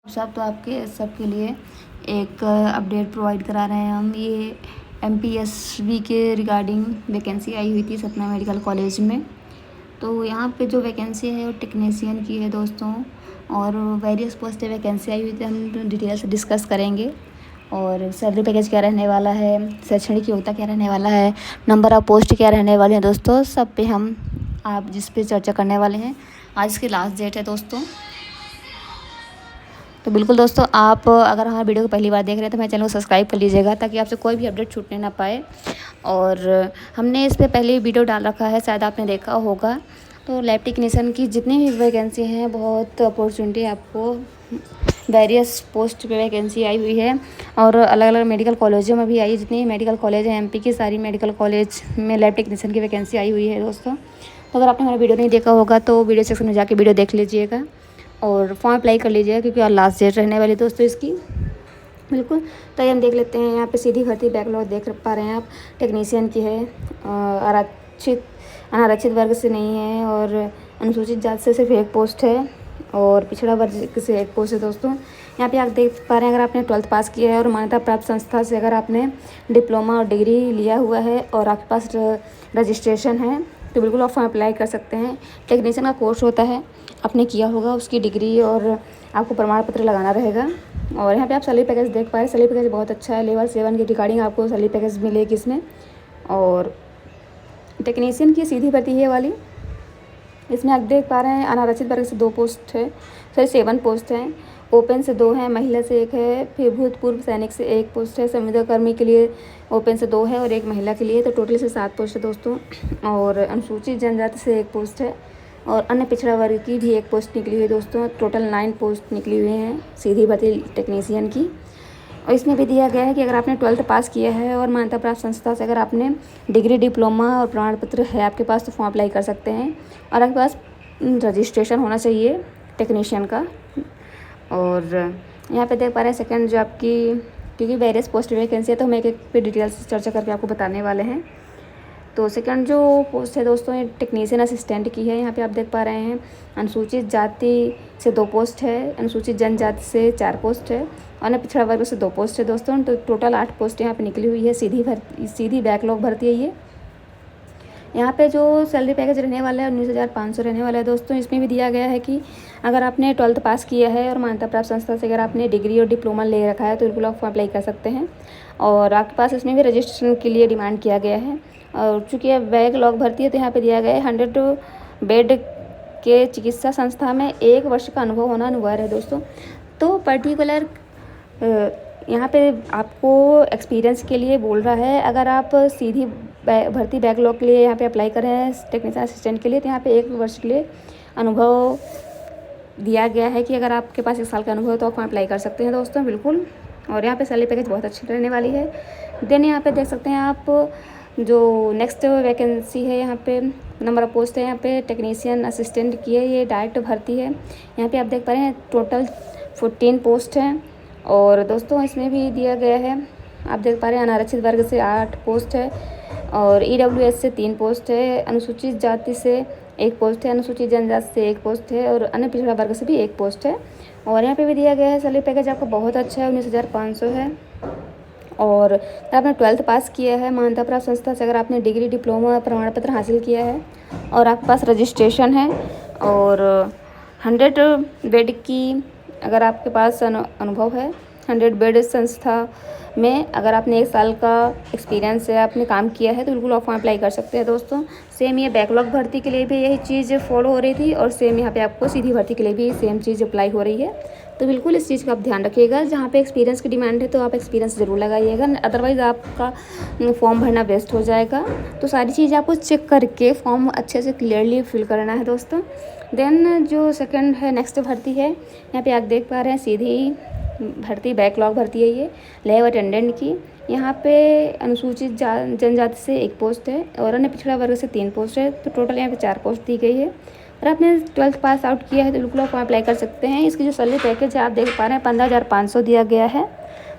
सब तो आपके सबके लिए एक अपडेट प्रोवाइड करा रहे हैं हम। ये एमपीएसवी के रिगार्डिंग वैकेंसी आई हुई थी सतना मेडिकल कॉलेज में। तो यहाँ पे जो वैकेंसी है वो टेक्नीशियन की है दोस्तों, और वेरियस पोस्ट वैकेंसी आई हुई थी। हम डिटेल से डिस्कस करेंगे और सैलरी पैकेज क्या रहने वाला है, शैक्षणिक योग्यता क्या रहने वाला है, नंबर ऑफ पोस्ट क्या रहने वाले हैं दोस्तों, सब पे हम आप जिस पे चर्चा करने वाले हैं। आज की लास्ट डेट है दोस्तों। तो बिल्कुल दोस्तों, आप अगर हमारे वीडियो को पहली बार देख रहे हैं तो मेरे चैनल को सब्सक्राइब कर लीजिएगा ताकि आपसे कोई भी अपडेट छूटने ना पाए। और हमने इस पर पहले वीडियो डाल रखा है, शायद आपने देखा होगा। तो लैब टेक्नीशियन की जितनी भी वैकेंसी हैं, बहुत अपॉर्चुनिटी आपको वेरियस पोस्ट पे वैकेंसी आई हुई है और अलग अलग मेडिकल कॉलेजों में भी आई। जितनी मेडिकल कॉलेज हैं एमपी की, सारी मेडिकल कॉलेज में लैब टेक्नीशियन की वैकेंसी आई हुई है दोस्तों। तो अगर आपने हमारा वीडियो नहीं देखा होगा तो वीडियो सेक्शन में जाके वीडियो देख लीजिएगा और फॉर्म अप्लाई कर लीजिएगा, क्योंकि और लास्ट डेट रहने वाली दोस्तों इसकी। बिल्कुल, तो हम देख लेते हैं। यहाँ पे सीधी भर्ती बैकलॉग देख पा रहे हैं आप, टेक्नीशियन की है। अनारक्षित वर्ग से नहीं है और अनुसूचित जाति से सिर्फ एक पोस्ट है और पिछड़ा वर्ग से एक पोस्ट है दोस्तों। यहाँ पे आप देख पा रहे हैं, अगर आपने 12th पास किया है और मान्यता प्राप्त संस्था से अगर आपने डिप्लोमा और डिग्री लिया हुआ है और आपके पास रजिस्ट्रेशन है तो बिल्कुल आप फॉर्म अप्लाई कर सकते हैं। टेक्नीशियन का कोर्स होता है, आपने किया होगा उसकी डिग्री और आपको प्रमाण पत्र लगाना रहेगा। और यहाँ पे आप सैलरी पैकेज देख पा रहे हैं। सैलरी पैकेज बहुत अच्छा है, लेवल 7 के रिगार्डिंग आपको सैलरी पैकेज मिलेगी इसमें। और टेक्नीशियन की सीधी भर्ती है वाली, इसमें आप देख पा रहे हैं अनारक्षित वर्ग से 2 पोस्ट है, सॉरी 7 पोस्ट हैं। ओपन से 2 है, महिला से 1 है, फिर भूतपूर्व सैनिक से 1 पोस्ट है, संविदा कर्मी के लिए ओपन से 2 है और 1 महिला के लिए, तो टोटल से 7 पोस्ट है दोस्तों। और अनुसूचित जनजाति से 1 पोस्ट है और अन्य पिछड़ा वर्ग की भी 1 पोस्ट निकली हुई है दोस्तों। टोटल 9 पोस्ट निकली हुई हैं सीधी भर्ती टेक्नीशियन की। और इसमें भी दिया गया है कि अगर आपने 12th पास किया है और मान्यता प्राप्त संस्था से अगर आपने डिग्री, डिप्लोमा और प्रमाण पत्र है आपके पास तो फॉर्म अप्लाई कर सकते हैं। और आपके पास रजिस्ट्रेशन होना चाहिए टेक्नीशियन का। और यहाँ पे देख पा रहे हैं सेकंड जो आपकी, क्योंकि वेरियस पोस्ट वैकेंसी है तो हम एक पे डिटेल से चर्चा करके आपको बताने वाले हैं। तो सेकंड जो पोस्ट है दोस्तों, ये टेक्नीशियन असिस्टेंट की है। यहाँ पे आप देख पा रहे हैं अनुसूचित जाति से 2 पोस्ट है, अनुसूचित जनजाति से 4 पोस्ट है और अन्य पिछड़ा वर्ग से 2 पोस्ट है दोस्तों। तो टोटल 8 पोस्ट यहाँ पे निकली हुई है। सीधी बैकलॉग भर्ती है ये। यहाँ पे जो सैलरी पैकेज रहने वाला है 19,500 रहने वाला है दोस्तों। इसमें भी दिया गया है कि अगर आपने 12th पास किया है और मान्यता प्राप्त संस्था से अगर आपने डिग्री और डिप्लोमा ले रखा है तो बिल्कुल आप अप्लाई कर सकते हैं। और आपके पास इसमें भी रजिस्ट्रेशन के लिए डिमांड किया गया है। और चूँकि बैकलॉग भर्ती है तो यहाँ पे दिया गया है 100 बेड के चिकित्सा संस्था में 1 वर्ष का अनुभव होना अनिवार्य है दोस्तों। तो पर्टिकुलर यहाँ पे आपको एक्सपीरियंस के लिए बोल रहा है। अगर आप सीधी भर्ती बैकलॉग के लिए यहाँ पे अप्लाई कर रहे हैं टेक्नीशियन असिस्टेंट के लिए, तो यहाँ पे 1 वर्ष के लिए अनुभव दिया गया है कि अगर आपके पास 1 साल का अनुभव है तो आप अप्लाई कर सकते हैं दोस्तों बिल्कुल। और यहाँ पे सैलरी पैकेज बहुत अच्छी रहने वाली है। देन यहाँ पे देख सकते हैं आप जो नेक्स्ट वैकेंसी है, यहाँ पे नंबर ऑफ पोस्ट है यहाँ पे टेक्नीशियन असिस्टेंट की है, ये डायरेक्ट भर्ती है। यहाँ पे आप देख पा रहे हैं टोटल 14 पोस्ट हैं। और दोस्तों इसमें भी दिया गया है, आप देख पा रहे हैं अनारक्षित वर्ग से 8 पोस्ट है और ईडब्ल्यूएस से 3 पोस्ट है, अनुसूचित जाति से 1 पोस्ट है, अनुसूचित जनजाति से 1 पोस्ट है और अन्य पिछड़ा वर्ग से भी 1 पोस्ट है। और यहाँ पे भी दिया गया है सैलरी पैकेज आपको बहुत अच्छा है, 19,500 है। और अगर आपने 12th पास किया है मान्यता प्राप्त संस्था से, अगर आपने डिग्री, डिप्लोमा, प्रमाण पत्र हासिल किया है और आपके पास रजिस्ट्रेशन है और 100 बेड की अगर आपके पास अनुभव है, 100 बेड संस्था में अगर आपने 1 साल का एक्सपीरियंस है, आपने काम किया है तो बिल्कुल आप फॉर्म अप्लाई कर सकते हैं दोस्तों। सेम ये बैकलॉग भर्ती के लिए भी यही चीज़ फॉलो हो रही थी और सेम यहाँ पे आपको सीधी भर्ती के लिए भी सेम चीज़ अप्लाई हो रही है। तो बिल्कुल इस चीज़ का आप ध्यान रखिएगा। जहाँ पे एक्सपीरियंस की डिमांड है तो आप एक्सपीरियंस ज़रूर लगाइएगा, अदरवाइज़ आपका फॉर्म भरना वेस्ट हो जाएगा। तो सारी चीज़ आपको चेक करके फॉर्म अच्छे से क्लियरली फिल करना है दोस्तों। देन जो सेकंड है नेक्स्ट भर्ती है, यहाँ पे आप देख पा रहे हैं सीधी भर्ती बैकलॉग भर्ती है ये लैब अटेंडेंट की। यहाँ पे अनुसूचित जनजाति से 1 पोस्ट है और अन्य पिछड़ा वर्ग से 3 पोस्ट है। तो टोटल यहाँ पे 4 पोस्ट दी गई है। और आपने 12th पास आउट किया है तो बिल्कुल आप अप्लाई कर सकते हैं। इसकी जो सैलरी पैकेज है आप देख पा रहे हैं 15,500 दिया गया है।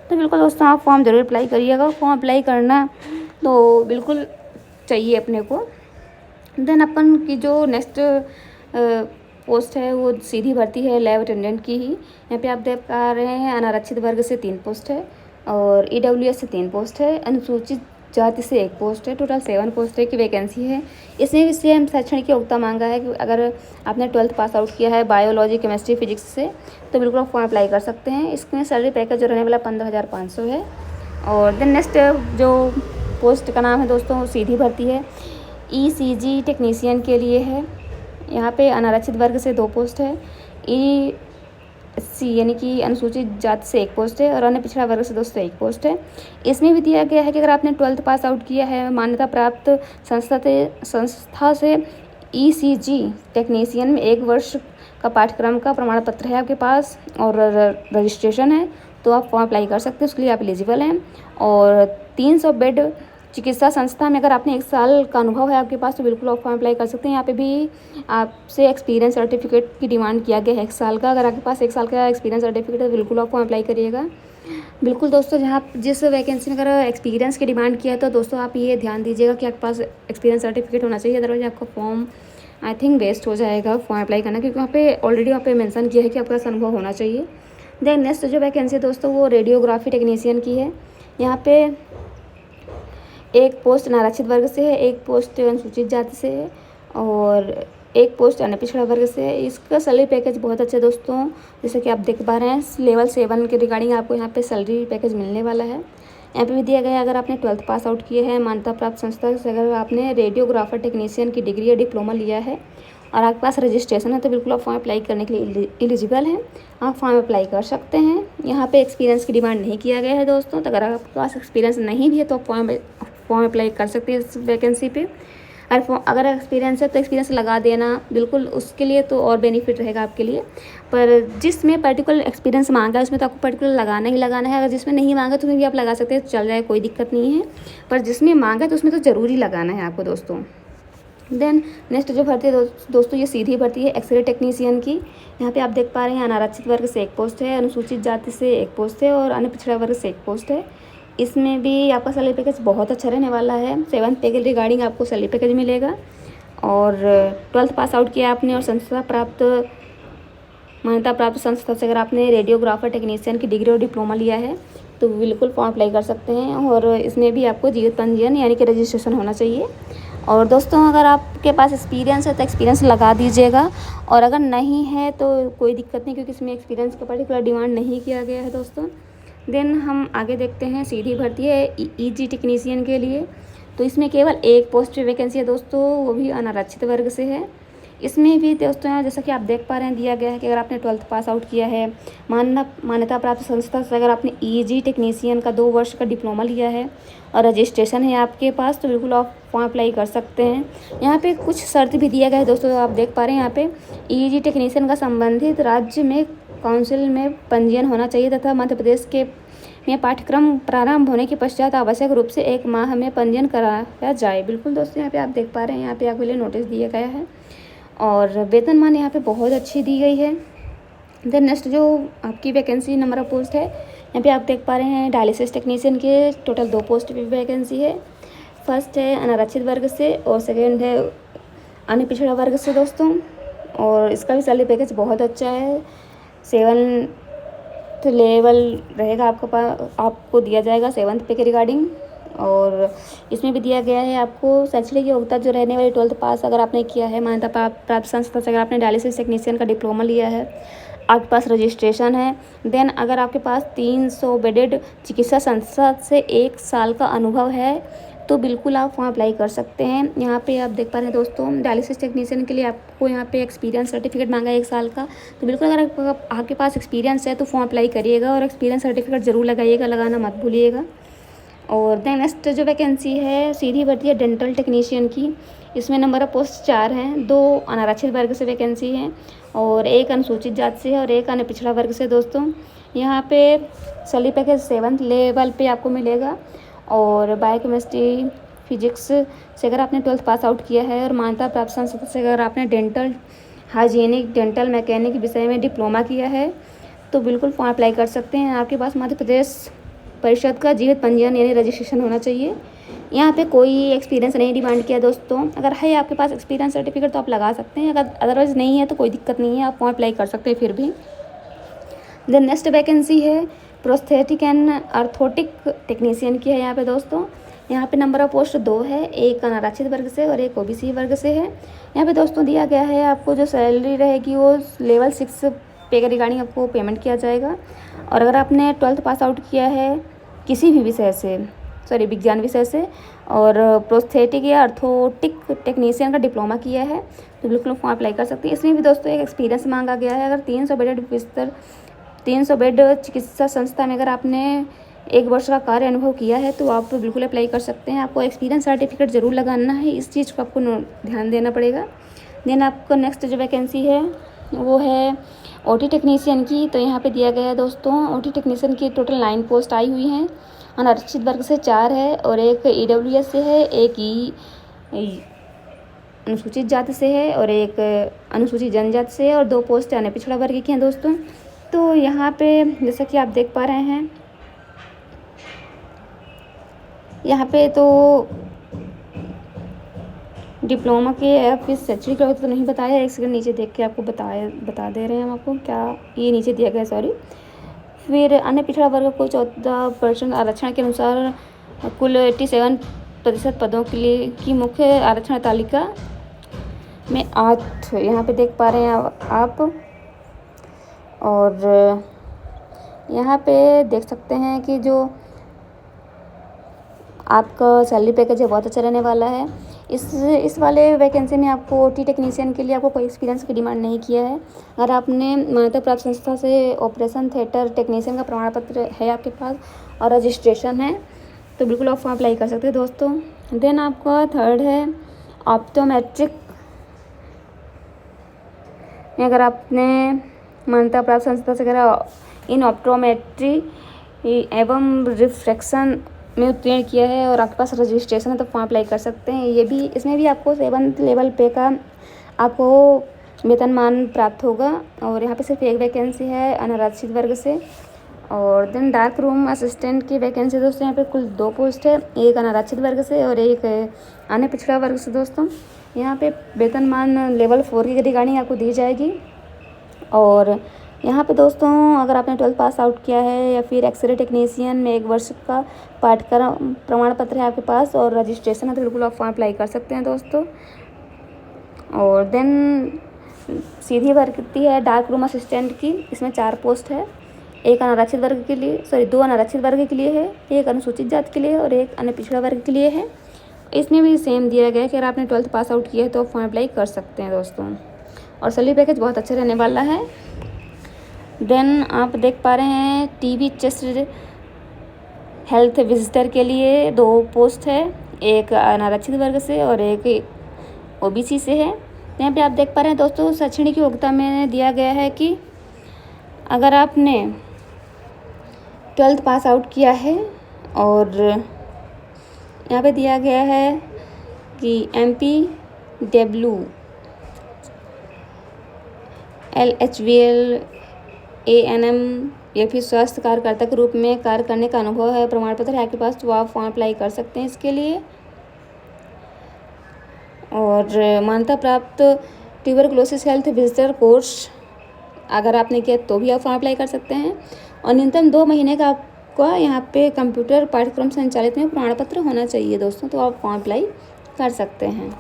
तो बिल्कुल दोस्तों आप फॉर्म ज़रूर अप्लाई करिएगा। फॉर्म अप्लाई करना तो बिल्कुल चाहिए अपने को। देन अपन की जो नेक्स्ट पोस्ट है वो सीधी भर्ती है लैब अटेंडेंट की ही। यहाँ पे आप देख पा रहे हैं अनारक्षित वर्ग से 3 पोस्ट है और EWS से 3 पोस्ट है, अनुसूचित जाति से 1 पोस्ट है। टोटल 7 पोस्ट की वैकेंसी है। इसमें भी सेम शैक्षणिक योग्यता मांगा है कि अगर आपने 12th पास आउट किया है बायोलॉजी, केमिस्ट्री, फिजिक्स से तो बिल्कुल आप फॉर्म अप्लाई कर सकते हैं। इसमें सैलरी पैकेज जो रहने वाला 15,500 है। और देन नेक्स्ट जो पोस्ट का नाम है दोस्तों सीधी भर्ती है, ECG टेक्नीशियन के लिए है। यहाँ पे अनारक्षित वर्ग से 2 पोस्ट है, EC यानी कि अनुसूचित जाति से 1 पोस्ट है और अन्य पिछड़ा वर्ग से दोस्तों 1 पोस्ट है। इसमें भी दिया गया है कि अगर आपने 12th पास आउट किया है मान्यता प्राप्त संस्था से ECG टेक्नीशियन में 1 वर्ष का पाठ्यक्रम का प्रमाण पत्र है आपके पास और रजिस्ट्रेशन है तो आप फॉर्म अप्लाई कर सकते हैं, उसके लिए आप एलिजिबल हैं। और 300 बेड चिकित्सा संस्था में अगर आपने 1 साल का अनुभव है आपके पास तो बिल्कुल आप फॉर्म अप्लाई कर सकते हैं। यहाँ पे भी आपसे एक्सपीरियंस सर्टिफिकेट की डिमांड किया गया है 1 साल का। अगर आपके पास 1 साल का एक्सपीरियंस सर्टिफिकेट है तो बिल्कुल आप फॉर्म अप्लाई करिएगा। बिल्कुल दोस्तों, जहाँ जिस वैकेंसी में अगर एक्सपीरियंस की डिमांड किया है तो दोस्तों आप ये ध्यान दीजिएगा कि आपके पास एक्सपीरियंस सर्टिफिकेट होना चाहिए, अदरवाइज आपका फॉर्म आई थिंक वेस्ट हो जाएगा फॉर्म अप्लाई करना, क्योंकि वहाँ पे ऑलरेडी वहाँ पे मेंशन किया है कि आपका अनुभव होना चाहिए। देन नेक्स्ट जो वैकेंसी है दोस्तों वो रेडियोग्राफी टेक्नीशियन की है। यहाँ पे 1 पोस्ट अनारक्षित वर्ग से है, 1 पोस्ट अनुसूचित जाति से है और 1 पोस्ट अन्य पिछड़ा वर्ग से है। इसका सैलरी पैकेज बहुत अच्छा है दोस्तों, जैसे कि आप देख पा रहे हैं लेवल 7 के रिगार्डिंग आपको यहाँ पे सैलरी पैकेज मिलने वाला है। यहाँ पे भी दिया गया है अगर आपने 12th पास आउट किए हैं मान्यता प्राप्त संस्था से, अगर आपने रेडियोग्राफर टेक्नीशियन की डिग्री या डिप्लोमा लिया है और आपके पास रजिस्ट्रेशन है तो बिल्कुल आप फॉर्म अप्लाई करने के लिए एलिजिबल हैं, आप फॉर्म अप्लाई कर सकते हैं। यहाँ पे एक्सपीरियंस की डिमांड नहीं किया गया है दोस्तों, तो अगर आपके पास एक्सपीरियंस नहीं भी है तो आप फॉर्म अप्लाई कर सकते हैं इस वैकेंसी पे। अगर एक्सपीरियंस है तो एक्सपीरियंस लगा देना बिल्कुल, उसके लिए तो और बेनिफिट रहेगा आपके लिए। पर जिसमें पर्टिकुलर एक्सपीरियंस मांगा है उसमें तो आपको पर्टिकुलर लगाना ही लगाना है। अगर जिसमें नहीं मांगा तो उसमें भी आप लगा सकते हैं, चल जाए, कोई दिक्कत नहीं है। पर जिसमें मांगा है तो उसमें तो ज़रूरी लगाना है आपको दोस्तों। देन नेक्स्ट जो भर्ती है दोस्तों ये सीधी भर्ती है एक्सरे टेक्नीशियन की। यहाँ पे आप देख पा रहे हैं अनारक्षित वर्ग से 1 पोस्ट है, अनुसूचित जाति से 1 पोस्ट है और अन्य पिछड़ा वर्ग से 1 पोस्ट है। इसमें भी आपका सैलरी पैकेज बहुत अच्छा रहने वाला है। 7th पे के रिगार्डिंग आपको सैलरी पैकेज मिलेगा और 12th पास आउट किया आपने और संस्था प्राप्त मान्यता प्राप्त संस्था से अगर आपने रेडियोग्राफर टेक्नीशियन की डिग्री और डिप्लोमा लिया है तो बिल्कुल फॉर्म अप्लाई कर सकते हैं। और इसमें भी आपको जीवित पंजीयन यानी कि रजिस्ट्रेशन होना चाहिए। और दोस्तों अगर आपके पास एक्सपीरियंस है तो एक्सपीरियंस लगा दीजिएगा और अगर नहीं है तो कोई दिक्कत नहीं, क्योंकि इसमें एक्सपीरियंस का पर्टिकुलर डिमांड नहीं किया गया है दोस्तों। देन हम आगे देखते हैं सीधी भर्ती है EG टेक्नीशियन के लिए। तो इसमें केवल 1 पोस्ट वैकेंसी है दोस्तों, वो भी अनारक्षित वर्ग से है। इसमें भी दोस्तों जैसा कि आप देख पा रहे हैं दिया गया है कि अगर आपने 12th पास आउट किया है मान्यता प्राप्त संस्था से, अगर आपने EG टेक्नीशियन का 2 वर्ष का डिप्लोमा लिया है और रजिस्ट्रेशन है आपके पास तो बिल्कुल आप फॉर्म अप्लाई कर सकते हैं। यहाँ पे कुछ शर्त भी दिया गया है दोस्तों, आप देख पा रहे हैं यहाँ पे EG टेक्नीशियन का संबंधित राज्य में काउंसिल में पंजीयन होना चाहिए तथा मध्य प्रदेश के में पाठ्यक्रम प्रारंभ होने के पश्चात आवश्यक रूप से 1 माह में पंजीयन कराया जाए। बिल्कुल दोस्तों यहाँ पे आप देख पा रहे हैं यहाँ पे आपके लिए नोटिस दिया गया है और वेतनमान यहाँ पे बहुत अच्छी दी गई है। देन नेक्स्ट जो आपकी वैकेंसी नंबर ऑफ पोस्ट है यहाँ पे आप देख पा रहे हैं डायलिसिस टेक्नीशियन के टोटल 2 पोस्ट की वैकेंसी है। फर्स्ट है अनारक्षित वर्ग से और सेकेंड है अन्य पिछड़ा वर्ग से दोस्तों। और इसका भी सैलरी पैकेज बहुत अच्छा है, 7th लेवल रहेगा आपके पास, आपको दिया जाएगा 7th पे के रिगार्डिंग। और इसमें भी दिया गया है आपको शैक्षणिक योग्यता जो रहने वाली 12th पास अगर आपने किया है मान्यता प्राप्त संस्था से, अगर आपने डायलिसिस टेक्नीशियन का डिप्लोमा लिया है, आपके पास रजिस्ट्रेशन है। देन अगर आपके पास 300 बेडेड चिकित्सा संस्था से 1 साल का अनुभव है तो बिल्कुल आप फॉर्म अप्लाई कर सकते हैं। यहाँ पे आप देख पा रहे हैं दोस्तों डायलिसिस टेक्नीशियन के लिए आपको यहाँ पे एक्सपीरियंस सर्टिफिकेट मांगा है 1 साल का, तो बिल्कुल अगर आपके पास एक्सपीरियंस है तो फॉर्म अप्लाई करिएगा और एक्सपीरियंस सर्टिफिकेट ज़रूर लगाइएगा, लगाना मत भूलिएगा। और देन नेक्स्ट जो वैकेंसी है सीधी भर्ती है डेंटल टेक्नीशियन की। इसमें नंबर ऑफ पोस्ट 4 हैं, 2 अनारक्षित वर्ग से वैकेंसी हैं और 1 अनुसूचित जाति से और 1 अन्य पिछड़ा वर्ग से दोस्तों। यहाँ पे सैलरी पैकेज 7th लेवल पे आपको मिलेगा और बायोकेमिस्ट्री फिजिक्स से अगर आपने 12th पास आउट किया है और मान्यता प्राप्त संस्था से अगर आपने डेंटल हाइजीनिक डेंटल मैकेनिक विषय में डिप्लोमा किया है तो बिल्कुल फॉर्म अप्लाई कर सकते हैं। आपके पास मध्य प्रदेश परिषद का जीवित पंजीयन यानी रजिस्ट्रेशन होना चाहिए। यहाँ पे कोई एक्सपीरियंस नहीं डिमांड किया दोस्तों। अगर है आपके पास एक्सपीरियंस सर्टिफिकेट तो आप लगा सकते हैं, अगर अदरवाइज़ नहीं है तो कोई दिक्कत नहीं है, आप फॉर्म अप्लाई कर सकते हैं फिर भी। देन नेक्स्ट वैकेंसी है प्रोस्थेटिक एंड आर्थोटिक टेक्नीशियन की है यहाँ पे दोस्तों। यहाँ पे नंबर ऑफ पोस्ट 2 है, एक अनारक्षित वर्ग से और एक ओबीसी वर्ग से है। यहाँ पे दोस्तों दिया गया है आपको जो सैलरी रहेगी वो लेवल 6 पे के रिगार्डिंग आपको पेमेंट किया जाएगा। और अगर आपने 12th पास आउट किया है किसी भी विषय से, सॉरी विज्ञान विषय से, और प्रोस्थेटिक या आर्थोटिक टेक्नीशियन का डिप्लोमा किया है तो बिल्कुल फॉर्म अप्लाई कर सकते हैं। इसमें भी दोस्तों एक एक्सपीरियंस मांगा गया है। अगर 300 बेड चिकित्सा संस्था में अगर आपने 1 वर्ष का कार्य अनुभव किया है तो आप बिल्कुल अप्लाई कर सकते हैं। आपको एक्सपीरियंस सर्टिफिकेट ज़रूर लगाना है, इस चीज़ को आपको ध्यान देना पड़ेगा। देन आपको नेक्स्ट जो वैकेंसी है वो है ओटी टेक्नीशियन की। तो यहाँ पे दिया गया है दोस्तों ओटी टेक्नीशियन की टोटल 9 पोस्ट आई हुई हैं। अनारक्षित वर्ग से 4 है और एक ईडब्ल्यूएस से है, एक अनुसूचित जाति से है और एक अनुसूचित जनजाति से है और 2 पोस्ट अन्य पिछड़ा वर्ग की हैं दोस्तों। तो यहाँ पे जैसा कि आप देख पा रहे हैं यहाँ पे तो डिप्लोमा के या फिर शैक्षणिक योग्यता तो नहीं बताया है, एक सेकंड नीचे देख के आपको बता दे रहे हैं हम आपको, क्या ये नीचे दिया गया सॉरी। फिर अन्य पिछड़ा वर्ग को 14% आरक्षण के अनुसार कुल 87% पदों के लिए की मुख्य आरक्षण तालिका में 8 यहाँ पे देख पा रहे हैं आप। और यहाँ पे देख सकते हैं कि जो आपका सैलरी पैकेज है बहुत अच्छा रहने वाला है। इस वाले वैकेंसी में आपको ओटी टेक्नीशियन के लिए आपको कोई एक्सपीरियंस की डिमांड नहीं किया है। अगर आपने मान्यता प्राप्त संस्था से ऑपरेशन थिएटर टेक्नीशियन का प्रमाण पत्र है आपके पास और रजिस्ट्रेशन है तो बिल्कुल आप फॉर्म अप्लाई कर सकते हैं दोस्तों। देन आपका थर्ड है ऑप्टोमेट्रिक। अगर आपने मान्यता प्राप्त संस्था से अगर इन ऑप्टोमेट्री एवं रिफ्रैक्शन में उत्तीर्ण किया है और आपके पास रजिस्ट्रेशन है तो फॉर्म अप्लाई कर सकते हैं। ये भी इसमें भी आपको 7th लेवल पे का आपको वेतनमान प्राप्त होगा। और यहाँ पे सिर्फ एक वैकेंसी है अनारक्षित वर्ग से। और देन डार्क रूम असिस्टेंट की वैकेंसी दोस्तों यहाँ पे कुल 2 पोस्ट है, एक अनारक्षित वर्ग से और एक अन्य पिछड़ा वर्ग से दोस्तों। यहाँ पे वेतनमान लेवल 4 की रिगार्डिंग आपको दी जाएगी। और यहाँ पे दोस्तों अगर आपने 12th पास आउट किया है या फिर एक्सरे टेक्नीशियन में 1 वर्ष का पाठ्यक्रम प्रमाण पत्र है आपके पास और रजिस्ट्रेशन है तो बिल्कुल आप फॉर्म अप्लाई कर सकते हैं दोस्तों। और देन सीधी भर्ती है डार्क रूम असिस्टेंट की। इसमें 4 पोस्ट है, एक अनारक्षित वर्ग के लिए, सॉरी 2 अनारक्षित वर्ग के लिए है, एक अनुसूचित जाति के लिए और एक अन्य पिछड़ा वर्ग के लिए है। इसमें भी सेम दिया गया है कि अगर आपने 12th पास आउट किया है तो आप फॉर्म अप्लाई कर सकते हैं दोस्तों। और सैलरी पैकेज बहुत अच्छा रहने वाला है। देन आप देख पा रहे हैं टीबी चेस्ट हेल्थ विजिटर के लिए 2 पोस्ट है, एक अनारक्षित वर्ग से और एक ओबीसी से है। यहाँ पे आप देख पा रहे हैं दोस्तों शैक्षणिक योग्यता में दिया गया है कि अगर आपने 12th पास आउट किया है और यहाँ पे दिया गया है कि MPW LHVL ANM या फिर स्वास्थ्य कार्यकर्ता के रूप में कार्य करने का अनुभव है, प्रमाण पत्र है आपके पास तो आप फॉर्म अप्लाई कर सकते हैं इसके लिए। और मान्यता प्राप्त ट्यूबरकुलोसिस हेल्थ विजिटर कोर्स अगर आपने किया तो भी आप फॉर्म अप्लाई कर सकते हैं। और न्यूनतम 2 महीने का आपका यहाँ पे कंप्यूटर पाठ्यक्रम संचालित में प्रमाण पत्र होना चाहिए दोस्तों, तो आप फॉर्म अप्लाई कर सकते हैं।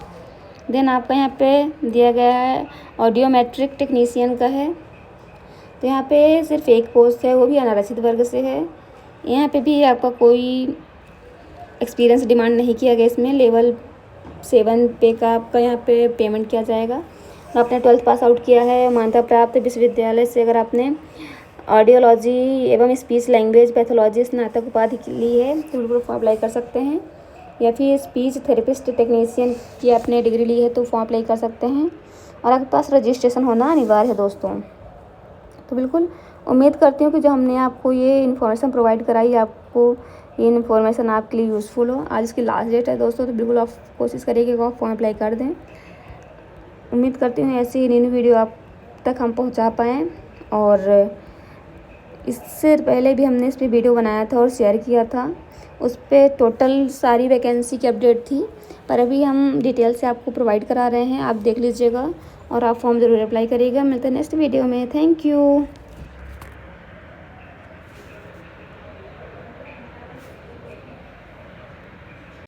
देन आपका यहाँ पे दिया गया है ऑडियोमेट्रिक टेक्नीशियन का है। तो यहाँ पे सिर्फ एक पोस्ट है, वो भी अनारक्षित वर्ग से है। यहाँ पे भी आपका कोई एक्सपीरियंस डिमांड नहीं किया गया, इसमें लेवल 7 पे का आपका यहाँ पे पेमेंट किया जाएगा। आपने 12th पास आउट किया है मान्यता प्राप्त विश्वविद्यालय से, अगर आपने ऑडियोलॉजी एवं स्पीच लैंग्वेज पैथोलॉजी स्नातक उपाधि ली है तो बिल्कुल फॉर्म अप्लाई कर सकते हैं। या फिर स्पीच थेरेपिस्ट टेक्नीशियन की आपने डिग्री ली है तो फॉर्म अप्लाई कर सकते हैं। और आपके पास रजिस्ट्रेशन होना अनिवार्य है दोस्तों। तो बिल्कुल उम्मीद करती हूँ कि जो हमने आपको ये इन्फॉर्मेशन प्रोवाइड कराई आपको ये इन्फॉर्मेशन आपके लिए यूज़फुल हो। आज इसकी लास्ट डेट है दोस्तों, तो बिल्कुल आप कोशिश करिए कि आप फॉर्म अप्लाई कर दें। उम्मीद करती हूँ ऐसी ही न्यू वीडियो आप तक हम पहुँचा पाएँ। और इससे पहले भी हमने इस पर वीडियो बनाया था और शेयर किया था। उस पर टोटल सारी वैकेंसी की अपडेट थी, पर अभी हम डिटेल से आपको प्रोवाइड करा रहे हैं, आप देख लीजिएगा और आप फॉर्म ज़रूर अप्लाई करिएगा। मिलते हैं नेक्स्ट वीडियो में। Thank you.